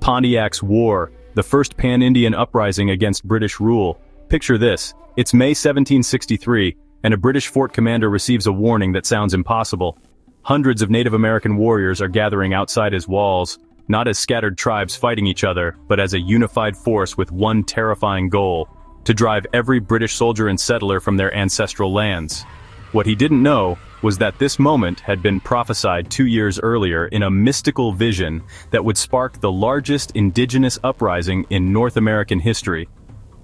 Pontiac's War, the first pan-Indian uprising against British rule. Picture this, it's May 1763, and a British fort commander receives a warning that sounds impossible. Hundreds of Native American warriors are gathering outside his walls, not as scattered tribes fighting each other, but as a unified force with one terrifying goal: to drive every British soldier and settler from their ancestral lands. What he didn't know was that this moment had been prophesied 2 years earlier in a mystical vision that would spark the largest indigenous uprising in North American history.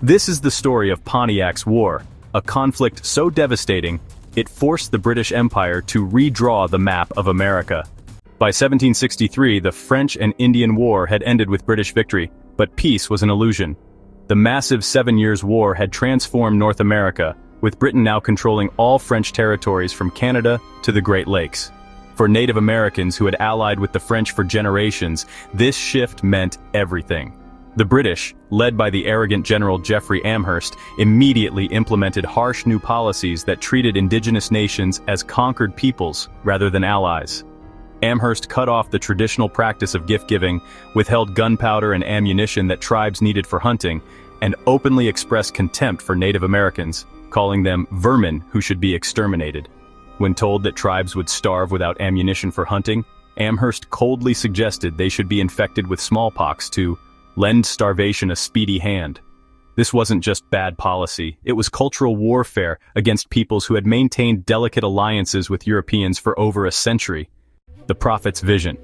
This is the story of Pontiac's War, a conflict so devastating, it forced the British Empire to redraw the map of America. By 1763, the French and Indian War had ended with British victory, but peace was an illusion. The massive 7 Years' War had transformed North America, with Britain now controlling all French territories from Canada to the Great Lakes. For Native Americans who had allied with the French for generations, this shift meant everything. The British, led by the arrogant General Geoffrey Amherst, immediately implemented harsh new policies that treated indigenous nations as conquered peoples rather than allies. Amherst cut off the traditional practice of gift-giving, withheld gunpowder and ammunition that tribes needed for hunting, and openly expressed contempt for Native Americans, calling them vermin who should be exterminated. When told that tribes would starve without ammunition for hunting, Amherst coldly suggested they should be infected with smallpox to lend starvation a speedy hand. This wasn't just bad policy, it was cultural warfare against peoples who had maintained delicate alliances with Europeans for over a century. The prophet's vision.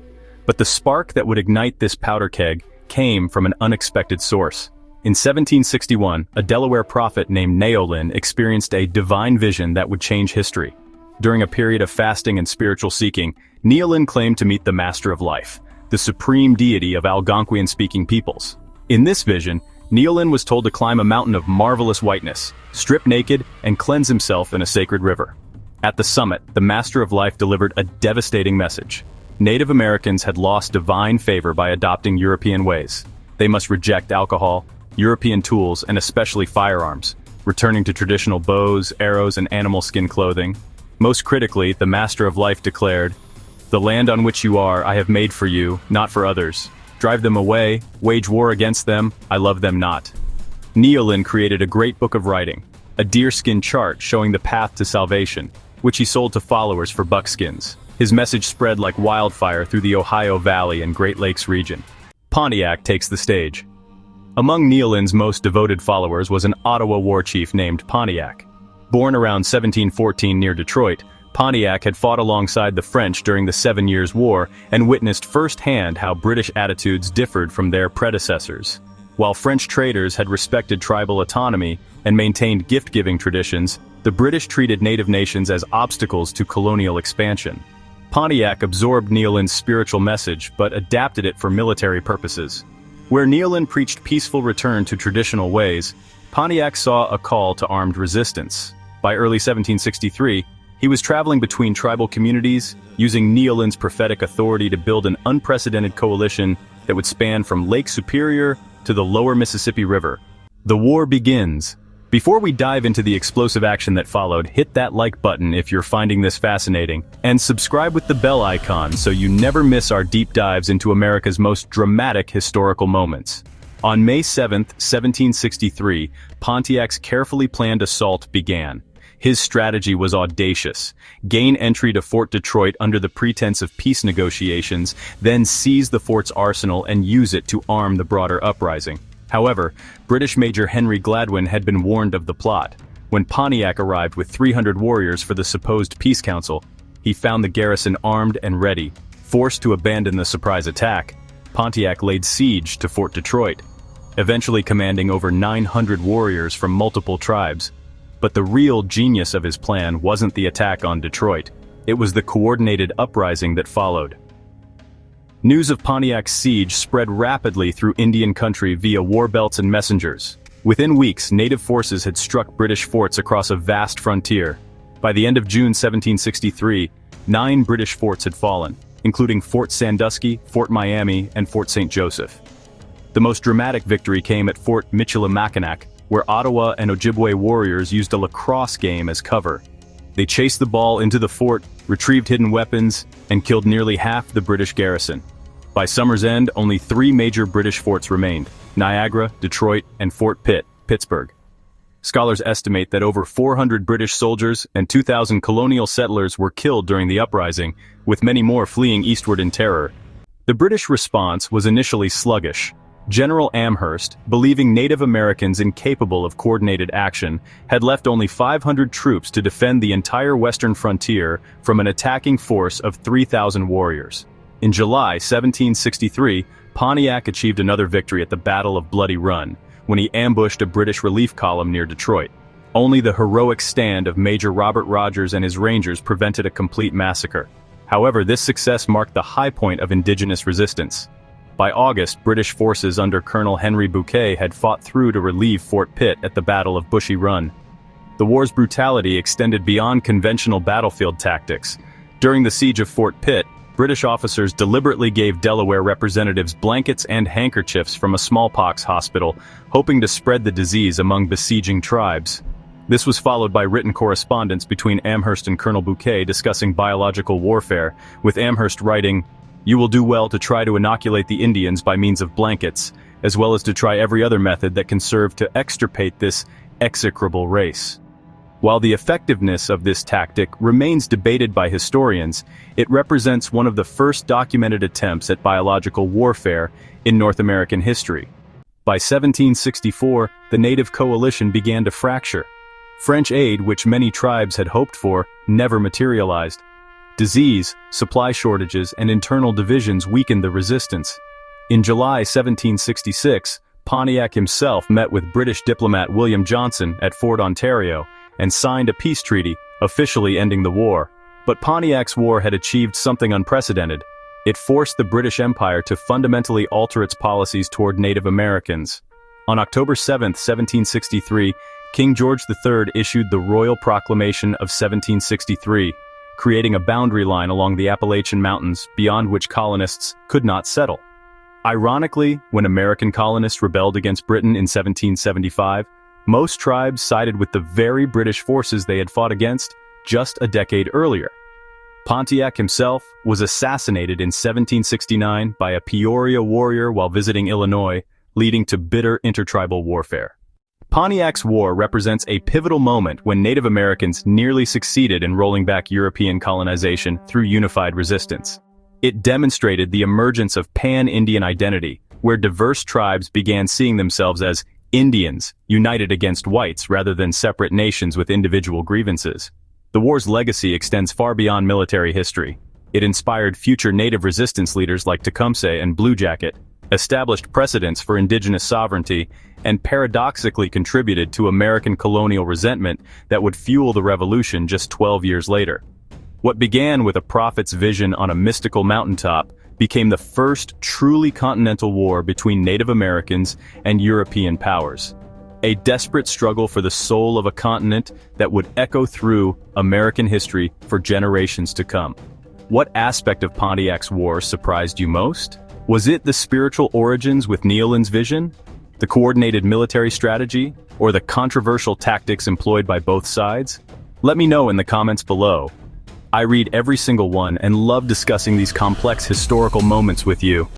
But the spark that would ignite this powder keg came from an unexpected source. In 1761, a Delaware prophet named Neolin experienced a divine vision that would change history. During a period of fasting and spiritual seeking, Neolin claimed to meet the Master of Life, the supreme deity of Algonquian-speaking peoples. In this vision, Neolin was told to climb a mountain of marvelous whiteness, strip naked, and cleanse himself in a sacred river. At the summit, the Master of Life delivered a devastating message. Native Americans had lost divine favor by adopting European ways. They must reject alcohol, European tools, and especially firearms, returning to traditional bows, arrows, and animal skin clothing. Most critically, the Master of Life declared, "The land on which you are, I have made for you, not for others. Drive them away, wage war against them, I love them not." Neolin created a great book of writing, a deerskin chart showing the path to salvation, which he sold to followers for buckskins. His message spread like wildfire through the Ohio Valley and Great Lakes region. Pontiac takes the stage. Among Neolin's most devoted followers was an Ottawa war chief named Pontiac. Born around 1714 near Detroit, Pontiac had fought alongside the French during the 7 Years' War and witnessed firsthand how British attitudes differed from their predecessors. While French traders had respected tribal autonomy and maintained gift-giving traditions, the British treated native nations as obstacles to colonial expansion. Pontiac absorbed Neolin's spiritual message but adapted it for military purposes. Where Neolin preached peaceful return to traditional ways, Pontiac saw a call to armed resistance. By early 1763, he was traveling between tribal communities, using Neolin's prophetic authority to build an unprecedented coalition that would span from Lake Superior to the lower Mississippi River. The war begins. Before we dive into the explosive action that followed, hit that like button if you're finding this fascinating, and subscribe with the bell icon so you never miss our deep dives into America's most dramatic historical moments. On May 7, 1763, Pontiac's carefully planned assault began. His strategy was audacious: gain entry to Fort Detroit under the pretense of peace negotiations, then seize the fort's arsenal and use it to arm the broader uprising. However, British Major Henry Gladwin had been warned of the plot. When Pontiac arrived with 300 warriors for the supposed peace council, he found the garrison armed and ready. Forced to abandon the surprise attack, Pontiac laid siege to Fort Detroit, eventually commanding over 900 warriors from multiple tribes. But the real genius of his plan wasn't the attack on Detroit. It was the coordinated uprising that followed. News of Pontiac's siege spread rapidly through Indian country via war belts and messengers. Within weeks, native forces had struck British forts across a vast frontier. By the end of June 1763, 9 British forts had fallen, including Fort Sandusky, Fort Miami, and Fort St. Joseph. The most dramatic victory came at Fort Michilimackinac, where Ottawa and Ojibwe warriors used a lacrosse game as cover. They chased the ball into the fort, retrieved hidden weapons, and killed nearly half the British garrison. By summer's end, only 3 major British forts remained: Niagara, Detroit, and Fort Pitt, Pittsburgh. Scholars estimate that over 400 British soldiers and 2,000 colonial settlers were killed during the uprising, with many more fleeing eastward in terror. The British response was initially sluggish. General Amherst, believing Native Americans incapable of coordinated action, had left only 500 troops to defend the entire western frontier from an attacking force of 3,000 warriors. In July 1763, Pontiac achieved another victory at the Battle of Bloody Run, when he ambushed a British relief column near Detroit. Only the heroic stand of Major Robert Rogers and his Rangers prevented a complete massacre. However, this success marked the high point of indigenous resistance. By August, British forces under Colonel Henry Bouquet had fought through to relieve Fort Pitt at the Battle of Bushy Run. The war's brutality extended beyond conventional battlefield tactics. During the siege of Fort Pitt, British officers deliberately gave Delaware representatives blankets and handkerchiefs from a smallpox hospital, hoping to spread the disease among besieging tribes. This was followed by written correspondence between Amherst and Colonel Bouquet discussing biological warfare, with Amherst writing, "You will do well to try to inoculate the Indians by means of blankets, as well as to try every other method that can serve to extirpate this execrable race." While the effectiveness of this tactic remains debated by historians, it represents one of the first documented attempts at biological warfare in North American history. By 1764, the native coalition began to fracture. French aid, which many tribes had hoped for, never materialized. Disease, supply shortages, and internal divisions weakened the resistance. In July 1766, Pontiac himself met with British diplomat William Johnson at Fort Ontario and signed a peace treaty, officially ending the war. But Pontiac's war had achieved something unprecedented. It forced the British Empire to fundamentally alter its policies toward Native Americans. On October 7, 1763, King George III issued the Royal Proclamation of 1763, creating a boundary line along the Appalachian Mountains beyond which colonists could not settle. Ironically, when American colonists rebelled against Britain in 1775, most tribes sided with the very British forces they had fought against just a decade earlier. Pontiac himself was assassinated in 1769 by a Peoria warrior while visiting Illinois, leading to bitter intertribal warfare. Pontiac's war represents a pivotal moment when Native Americans nearly succeeded in rolling back European colonization through unified resistance. It demonstrated the emergence of pan-Indian identity, where diverse tribes began seeing themselves as Indians, united against whites rather than separate nations with individual grievances. The war's legacy extends far beyond military history. It inspired future native resistance leaders like Tecumseh and Blue Jacket, established precedents for indigenous sovereignty, and paradoxically contributed to American colonial resentment that would fuel the revolution just 12 years later. What began with a prophet's vision on a mystical mountaintop became the first truly continental war between Native Americans and European powers. A desperate struggle for the soul of a continent that would echo through American history for generations to come. What aspect of Pontiac's war surprised you most? Was it the spiritual origins with Neolin's vision, the coordinated military strategy, or the controversial tactics employed by both sides? Let me know in the comments below. I read every single one and love discussing these complex historical moments with you.